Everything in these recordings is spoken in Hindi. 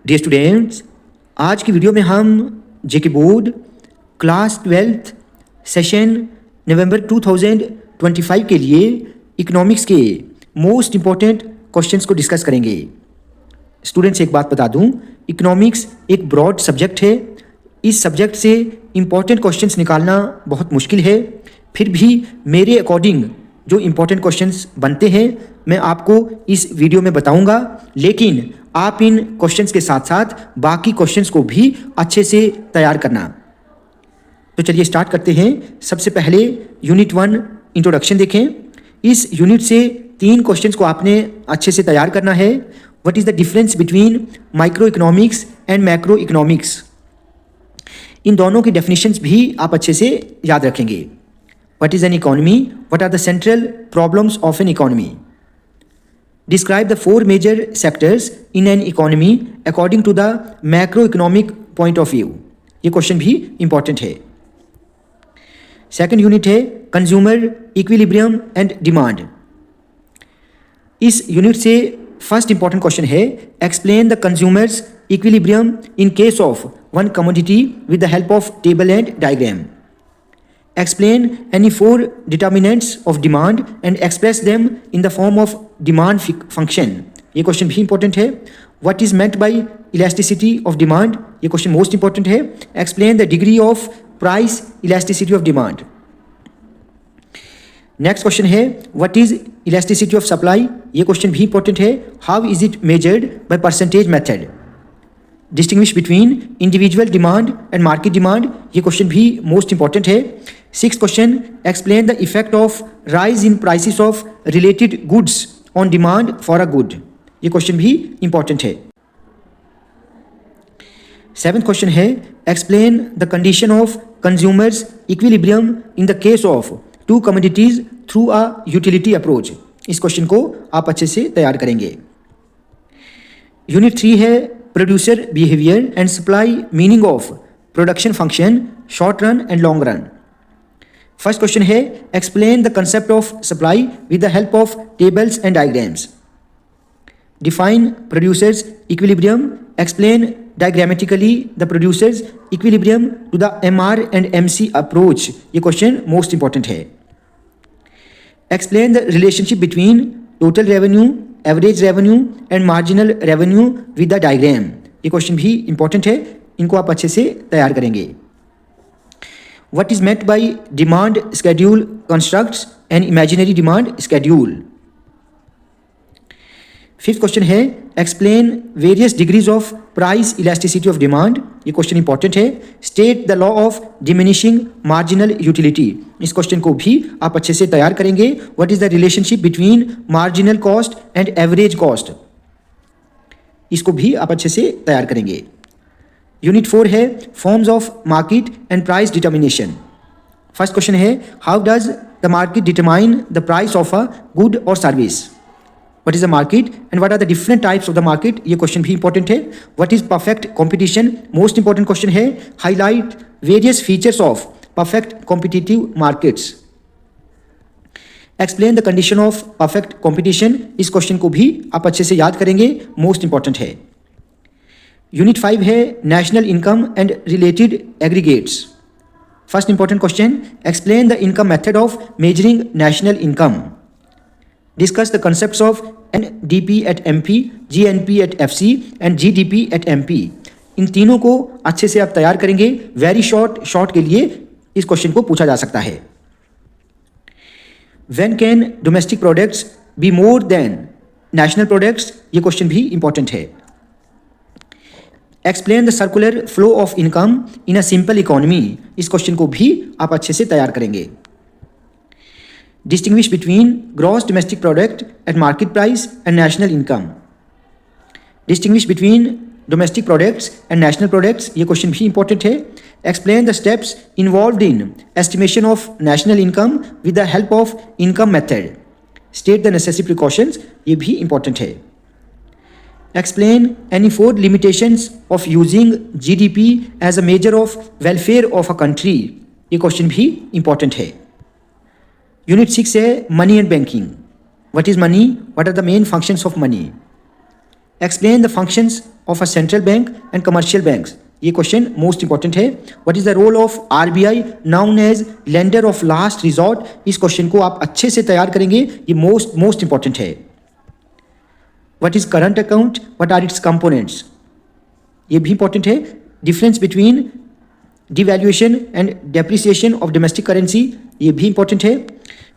डियर स्टूडेंट्स, आज की वीडियो में हम जेके बोर्ड क्लास 12th सेशन नवंबर 2025 के लिए इकोनॉमिक्स के मोस्ट इम्पॉर्टेंट क्वेश्चंस को डिस्कस करेंगे। स्टूडेंट्स, एक बात बता दूं, इकोनॉमिक्स एक ब्रॉड सब्जेक्ट है। इस सब्जेक्ट से इम्पॉर्टेंट क्वेश्चंस निकालना बहुत मुश्किल है। फिर भी मेरे अकॉर्डिंग जो इम्पॉर्टेंट क्वेश्चंस बनते हैं मैं आपको इस वीडियो में बताऊंगा, लेकिन आप इन क्वेश्चंस के साथ साथ बाकी क्वेश्चंस को भी अच्छे से तैयार करना। तो चलिए स्टार्ट करते हैं। सबसे पहले यूनिट 1 इंट्रोडक्शन देखें। इस यूनिट से 3 क्वेश्चंस को आपने अच्छे से तैयार करना है। What is the difference between micro economics and macro economics, इन दोनों की डेफिनेशंस भी आप अच्छे से याद रखेंगे। What is an economy, what are the central problems of an economy, describe the 4 major sectors in an economy according to the macroeconomic point of view। ये क्वेश्चन भी इंपॉर्टेंट है। सेकंड यूनिट है कंज्यूमर इक्विलिब्रियम एंड डिमांड। इस यूनिट से फर्स्ट इंपॉर्टेंट क्वेश्चन है explain the consumers equilibrium in case of one commodity with the help of table and diagram. Explain any 4 determinants of demand and express them in the form of demand function। ये क्वेश्चन भी इंपॉर्टेंट है। What is meant by elasticity of demand, ये क्वेश्चन मोस्ट इंपॉर्टेंट है। Explain the degree of price elasticity of demand। Next question है What is elasticity of supply, ये क्वेश्चन भी इंपॉर्टेंट है। How is it measured by percentage method। Distinguish between individual demand and market demand, ये क्वेश्चन भी मोस्ट इंपॉर्टेंट है। Six question explain the effect of rise in prices of related goods on demand for a good, ये क्वेश्चन भी इंपॉर्टेंट है। सेवेंथ क्वेश्चन है explain the condition of consumer's equilibrium in the case of 2 commodities through a utility approach. इस क्वेश्चन को आप अच्छे से तैयार करेंगे। यूनिट 3 है producer behaviour and supply meaning of production function short run and long run. First question है explain the concept of supply with the help of tables and diagrams. Define producer's equilibrium, explain diagrammatically the producer's equilibrium to the MR and MC approach, ये क्वेश्चन मोस्ट इंपॉर्टेंट है। Explain the relationship between total revenue, average revenue and marginal revenue with the diagram, ये क्वेश्चन भी इंपॉर्टेंट है। इनको आप अच्छे से तैयार करेंगे। What is meant by demand schedule constructs and imaginary demand schedule. Fifth question है explain various degrees of price elasticity of demand, ये क्वेश्चन इंपॉर्टेंट है। State the law of diminishing marginal utility, इस क्वेश्चन को भी आप अच्छे से तैयार करेंगे। What is the relationship between marginal cost and average cost, इसको भी आप अच्छे से तैयार करेंगे। यूनिट 4 है forms of market and price determination. First question है how does the market determine the price of a good और service. What is the market and what are the different types of the market, ये क्वेश्चन भी इंपॉर्टेंट है। What is perfect competition, most important question है। Highlight various features of perfect competitive markets। Explain the condition of perfect competition, इस क्वेश्चन को भी आप अच्छे से याद करेंगे, मोस्ट इंपॉर्टेंट है। यूनिट 5 है national income and related aggregates. First important question explain the income method of measuring national income. Discuss the concepts of NDP at MP, GNP at FC and GDP at MP। इन तीनों को अच्छे से आप तैयार करेंगे। वेरी शॉर्ट के लिए इस क्वेश्चन को पूछा जा सकता है। When can domestic products be more than national products, ये क्वेश्चन भी इंपॉर्टेंट है। Explain the circular flow of income in a simple economy, इस क्वेश्चन को भी आप अच्छे से तैयार करेंगे। Distinguish between gross domestic product at market price and national income। Distinguish between domestic products and national products, ये क्वेश्चन भी इंपॉर्टेंट है। Explain the steps involved in estimation of national income with the help of income method। State the necessary precautions, ये भी इंपॉर्टेंट है। Explain any 4 limitations of using GDP as a measure of welfare of a country, ये क्वेश्चन भी इंपॉर्टेंट है। यूनिट 6 है money and banking. What is money? What are the main functions of money? Explain the functions of a central bank and commercial banks, ये क्वेश्चन मोस्ट इंपॉर्टेंट है। What is the role of RBI known as lender of last resort, इस क्वेश्चन को आप अच्छे से तैयार करेंगे, ये मोस्ट इंपॉर्टेंट है। What is current account, what are its components, ये भी इंपॉर्टेंट है। Difference between devaluation and depreciation of domestic currency, ये भी इंपॉर्टेंट है।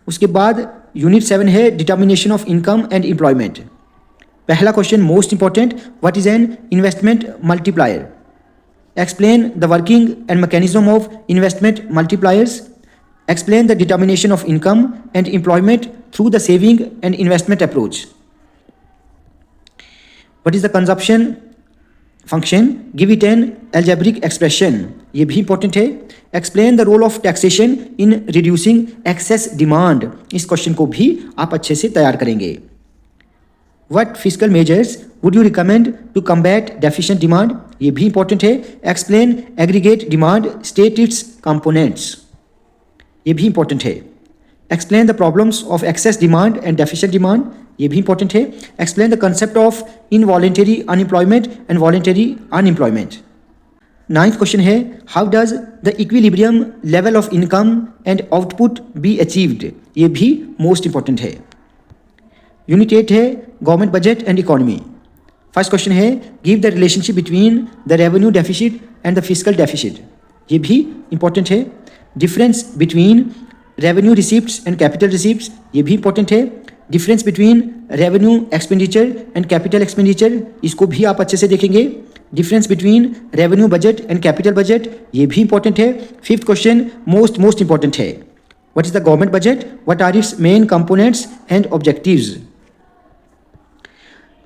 उसके बाद यूनिट 7 है determination of income and employment. पहला question most important, what is an investment multiplier, explain the working and mechanism of investment multipliers, explain the determination of income and employment through the saving and investment approach. What is the consumption function, give it an algebraic expression, ये भी इंपॉर्टेंट है। Explain the role of taxation in reducing excess demand, इस क्वेश्चन को भी आप अच्छे से तैयार करेंगे। What fiscal measures would you recommend to combat deficient demand, ये भी इंपॉर्टेंट है। Explain aggregate demand, state its components, ये भी इंपॉर्टेंट है। Explain the problems of excess demand and deficient demand, ये भी इंपॉर्टेंट है। Explain the concept of involuntary unemployment and voluntary unemployment. 9th question है, how does the equilibrium level of income and output be achieved, ये भी मोस्ट इंपॉर्टेंट है। यूनिट 8 है government budget and economy. First question है, give the relationship between the revenue deficit and the fiscal deficit, ये भी इंपॉर्टेंट है। Difference between revenue receipts and capital receipts, ये भी इंपॉर्टेंट है। Difference between revenue expenditure and capital expenditure, इसको भी आप अच्छे से देखेंगे। Difference between revenue budget and capital budget, ये भी इंपॉर्टेंट है। 5th क्वेश्चन मोस्ट इंपॉर्टेंट है, what is the government budget, what are its main components and objectives.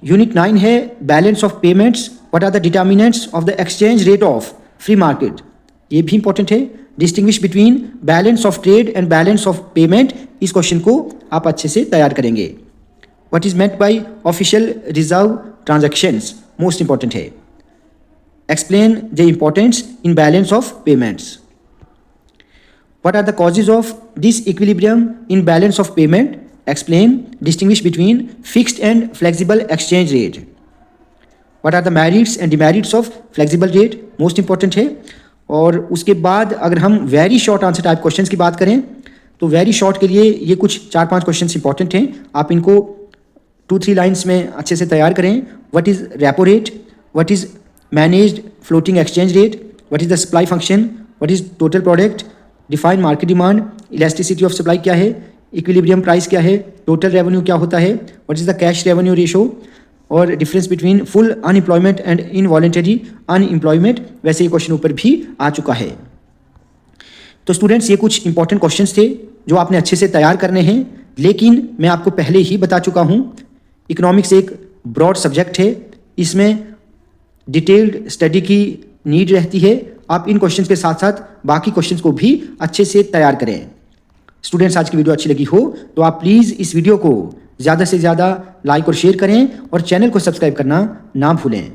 Unit 9 है balance of payments, what are the determinants of the exchange rate of free market, ये भी इंपॉर्टेंट है। Distinguish between balance of trade and balance of payment, इस क्वेश्चन को आप अच्छे से तैयार करेंगे। What is meant by official reserve transactions, most important है। Explain the importance in balance of payments. What are the causes of disequilibrium in balance of payment, explain distinguish between fixed and flexible exchange rate. What are the merits and demerits of flexible rate, most important है। और उसके बाद अगर हम very short answer type questions की बात करें तो वेरी शॉर्ट के लिए ये कुछ 4-5 क्वेश्चंस इंपॉर्टेंट हैं, आप इनको 2-3 लाइंस में अच्छे से तैयार करें। What is repo rate, what is managed floating exchange rate, what is the supply function, what is total product, define market demand, elasticity of supply क्या है, इक्विलिब्रियम प्राइस क्या है, टोटल रेवेन्यू क्या होता है, what is the cash revenue ratio, और difference between full unemployment and involuntary unemployment, वैसे ये क्वेश्चन ऊपर भी आ चुका है। तो स्टूडेंट्स, ये कुछ इंपॉर्टेंट क्वेश्चंस थे जो आपने अच्छे से तैयार करने हैं, लेकिन मैं आपको पहले ही बता चुका हूँ इकोनॉमिक्स एक ब्रॉड सब्जेक्ट है, इसमें डिटेल्ड स्टडी की नीड रहती है। आप इन क्वेश्चंस के साथ साथ बाकी क्वेश्चंस को भी अच्छे से तैयार करें। स्टूडेंट्स, आज की वीडियो अच्छी लगी हो तो आप प्लीज़ इस वीडियो को ज़्यादा से ज़्यादा लाइक और शेयर करें और चैनल को सब्सक्राइब करना ना भूलें।